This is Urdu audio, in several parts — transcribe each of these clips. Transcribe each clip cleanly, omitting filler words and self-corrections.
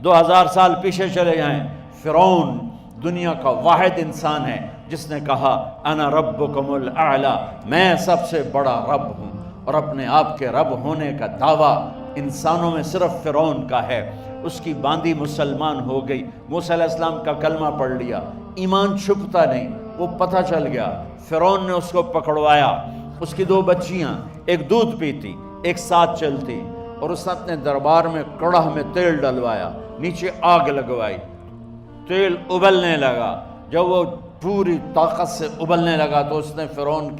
2000 سال پیچھے چلے جائیں، فرعون دنیا کا واحد انسان ہے جس نے کہا انا ربکم الاعلی، میں سب سے بڑا رب ہوں، اور اپنے آپ کے رب ہونے کا دعویٰ انسانوں میں صرف فرعون کا ہے۔ اس کی باندی مسلمان ہو گئی، موسیٰ علیہ السلام کا کلمہ پڑھ لیا، ایمان چھپتا نہیں، وہ پتہ چل گیا، فرعون نے اس کو پکڑوایا۔ اس کی 2 بچیاں، ایک دودھ پیتی ایک ساتھ چلتی، اور اس نے اپنے دربار میں کڑاہ میں تیل ڈلوایا، نیچے آگ لگوائی، تیل ابلنے لگا۔ جب وہ پوری طاقت سے ابلنے لگا تو اس نے فرعون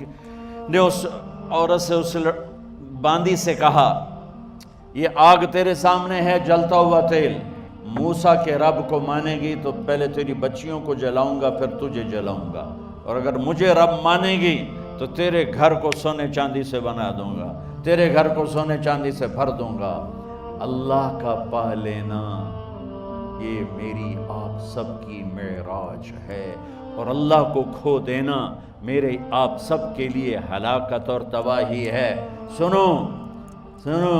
نے اس عورت سے، اس باندی سے کہا یہ آگ تیرے سامنے ہے، جلتا ہوا تیل، موسیٰ کے رب کو مانے گی تو پہلے تیری بچیوں کو جلاؤں گا پھر تجھے جلاؤں گا، اور اگر مجھے رب مانے گی تو تیرے گھر کو سونے چاندی سے بنا دوں گا، تیرے گھر کو سونے چاندی سے بھر دوں گا۔ اللہ کا پا لینا یہ میری آپ سب کی معراج ہے، اور اللہ کو کھو دینا میرے آپ سب کے لیے ہلاکت اور تباہی ہے۔ سنو سنو،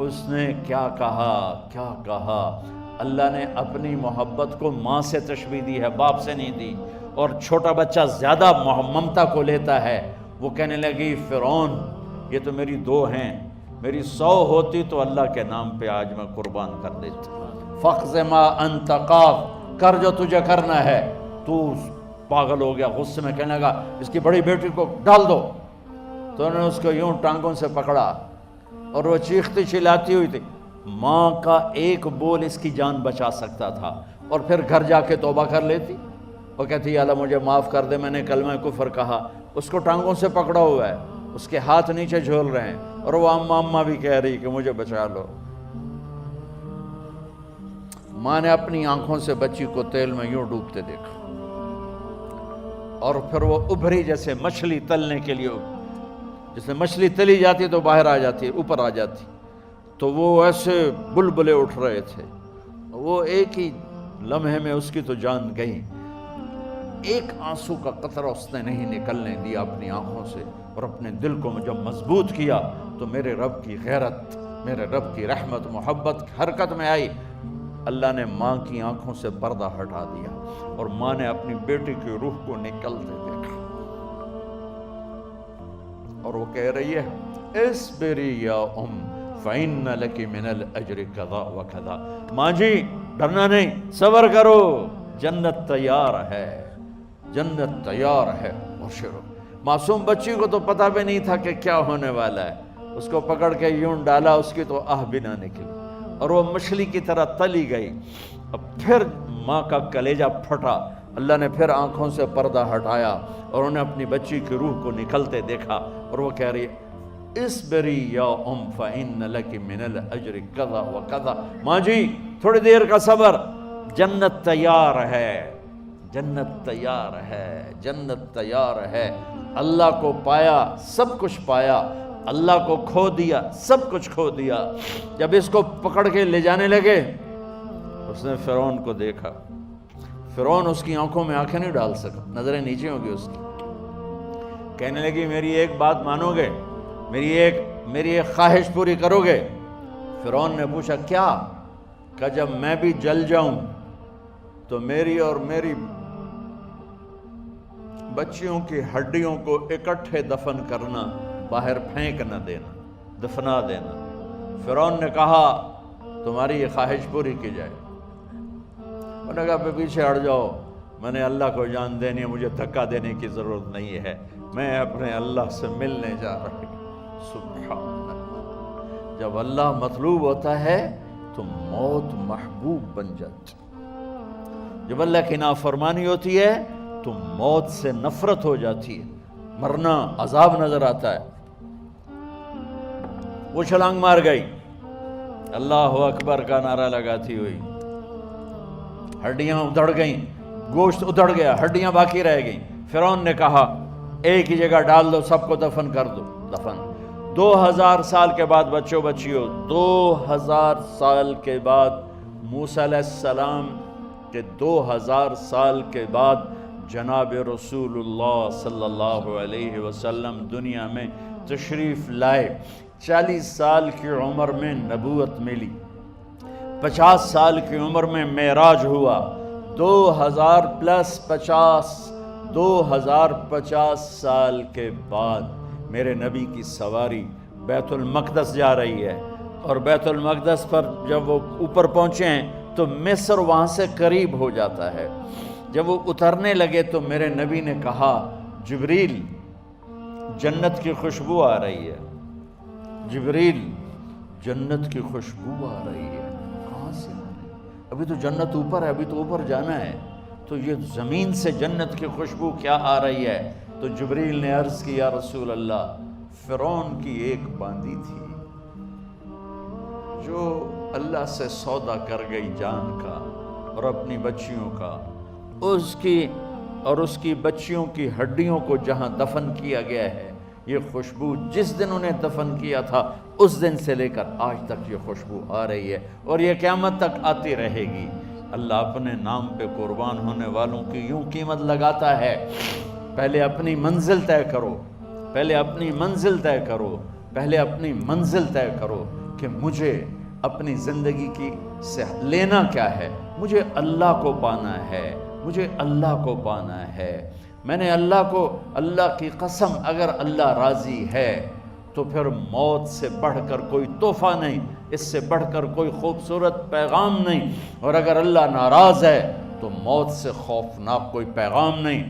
اس نے کیا کہا؟ اللہ نے اپنی محبت کو ماں سے تشبیہ دی ہے، باپ سے نہیں دی، اور چھوٹا بچہ زیادہ ممتا کو لیتا ہے۔ وہ کہنے لگی فرعون یہ تو میری 2 ہیں، میری 100 ہوتی تو اللہ کے نام پہ آج میں قربان کر دیتی۔ فَقْضِ مَا أَنْتَ قَاضٍ، کر جو تجھے کرنا ہے۔ تو پاگل ہو گیا، غصے میں کہنے لگا اس کی بڑی بیٹی کو ڈال دو۔ تو انہوں نے اس کو یوں ٹانگوں سے پکڑا، اور وہ چیختی چلاتی ہوئی تھی۔ ماں کا ایک بول اس کی جان بچا سکتا تھا، اور پھر گھر جا کے توبہ کر لیتی، وہ کہتی اللہ مجھے معاف کر دے، میں نے کلمہ کفر کہا۔ اس کو ٹانگوں سے پکڑا ہوا ہے، اس کے ہاتھ نیچے جھول رہے ہیں، اور وہ اماں بھی کہہ رہی کہ مجھے بچا لو۔ ماں نے اپنی آنکھوں سے بچی کو تیل میں یوں ڈوبتے دیکھا، اور پھر وہ ابھری جیسے مچھلی تلنے کے لیے، جیسے مچھلی تلی جاتی تو باہر آ جاتی، اوپر آ جاتی، تو وہ ایسے بلبلے اٹھ رہے تھے۔ وہ ایک ہی لمحے میں اس کی تو جان گئی، ایک آنسو کا قطرہ اس نے نہیں نکلنے دیا اپنی آنکھوں سے، اور اپنے دل کو جب مضبوط کیا تو میرے رب کی غیرت، میرے رب کی رحمت محبت حرکت میں آئی۔ اللہ نے ماں کی آنکھوں سے پردہ ہٹا دیا، اور ماں نے اپنی بیٹی کی روح کو نکلتے دیکھا، اور وہ کہہ رہی ہے اصبری یا فإن لک من الأجر کذا وکذا۔ ماں جی ڈرنا نہیں، صبر کرو، جنت تیار ہے، جنت تیار ہے، بشرو۔ معصوم بچی کو تو پتہ بھی نہیں تھا کہ کیا ہونے والا ہے، اس کو پکڑ کے یوں ڈالا، اس کی تو آہ بھی نہ نکلی، اور وہ مچھلی کی طرح تلی گئی۔ اب پھر ماں کا کلیجہ پھٹا، اللہ نے پھر آنکھوں سے پردہ ہٹایا، اور انہیں اپنی بچی کی روح کو نکلتے دیکھا، اور وہ کہہ رہی اصبری یا فإن لک من الأجر کذا وکذا۔ ماں جی تھوڑی دیر کا صبر، جنت تیار ہے، جنت تیار ہے، جنت تیار ہے۔ اللہ کو پایا سب کچھ پایا، اللہ کو کھو دیا سب کچھ کھو دیا۔ جب اس کو پکڑ کے لے جانے لگے، اس نے فرعون کو دیکھا، فرعون اس کی آنکھوں میں آنکھیں نہیں ڈال سکا، نظریں نیچے ہوں گی اس کی۔ کہنے لگی میری ایک بات مانو گے، میری ایک خواہش پوری کرو گے؟ فرعون نے پوچھا کیا؟ کہ جب میں بھی جل جاؤں تو میری اور میری بچیوں کی ہڈیوں کو اکٹھے دفن کرنا، باہر پھینک نہ دینا، دفنا دینا۔ فرعون نے کہا تمہاری یہ خواہش پوری کی جائے۔ انہوں نے کہا پیچھے ہٹ جاؤ، میں نے اللہ کو جان دینی ہے، مجھے دھکا دینے کی ضرورت نہیں ہے، میں اپنے اللہ سے ملنے جا رہا ہوں۔ سبحان اللہ، جب اللہ مطلوب ہوتا ہے تو موت محبوب بن جاتی، جب اللہ کی نافرمانی ہوتی ہے تو موت سے نفرت ہو جاتی ہے، مرنا عذاب نظر آتا ہے۔ وہ چھلانگ مار گئی، اللہ اکبر کا نعرہ لگاتی ہوئی، ہڈیاں ادھڑ گئیں، گوشت ادھڑ گیا، ہڈیاں باقی رہ گئیں۔ فرعون نے کہا ایک ہی جگہ ڈال دو، سب کو دفن کر دو۔ دفن 2000 سال کے بعد، بچوں بچیوں 2000 سال کے بعد، موسیٰ علیہ السلام کے 2000 سال کے بعد جناب رسول اللہ صلی اللہ علیہ وسلم دنیا میں تشریف لائے۔ 40 سال کی عمر میں نبوت ملی، 50 سال کی عمر میں معراج ہوا، 2050 سال کے بعد میرے نبی کی سواری بیت المقدس جا رہی ہے، اور بیت المقدس پر جب وہ اوپر پہنچے ہیں تو مصر وہاں سے قریب ہو جاتا ہے۔ جب وہ اترنے لگے تو میرے نبی نے کہا جبریل جنت کی خوشبو آ رہی ہے، جبریل جنت کی خوشبو آ رہی ہے، کہاں سے آ رہی ہے؟ ابھی تو جنت اوپر ہے، ابھی تو اوپر جانا ہے، تو یہ زمین سے جنت کی خوشبو کیا آ رہی ہے؟ تو جبریل نے عرض کی یا رسول اللہ، فرعون کی ایک باندی تھی جو اللہ سے سودا کر گئی جان کا اور اپنی بچیوں کا، اس کی بچیوں کی ہڈیوں کو جہاں دفن کیا گیا ہے، یہ خوشبو جس دن انہیں دفن کیا تھا اس دن سے لے کر آج تک یہ خوشبو آ رہی ہے، اور یہ قیامت تک آتی رہے گی۔ اللہ اپنے نام پہ قربان ہونے والوں کی یوں قیمت لگاتا ہے، پہلے اپنی منزل طے کرو، پہلے اپنی منزل طے کرو، پہلے اپنی منزل طے کرو کہ مجھے اپنی زندگی کی سے لینا کیا ہے، مجھے اللہ کو پانا ہے، مجھے اللہ کو پانا ہے۔ میں نے اللہ کی قسم، اگر اللہ راضی ہے تو پھر موت سے بڑھ کر کوئی تحفہ نہیں، اس سے بڑھ کر کوئی خوبصورت پیغام نہیں، اور اگر اللہ ناراض ہے تو موت سے خوفناک کوئی پیغام نہیں۔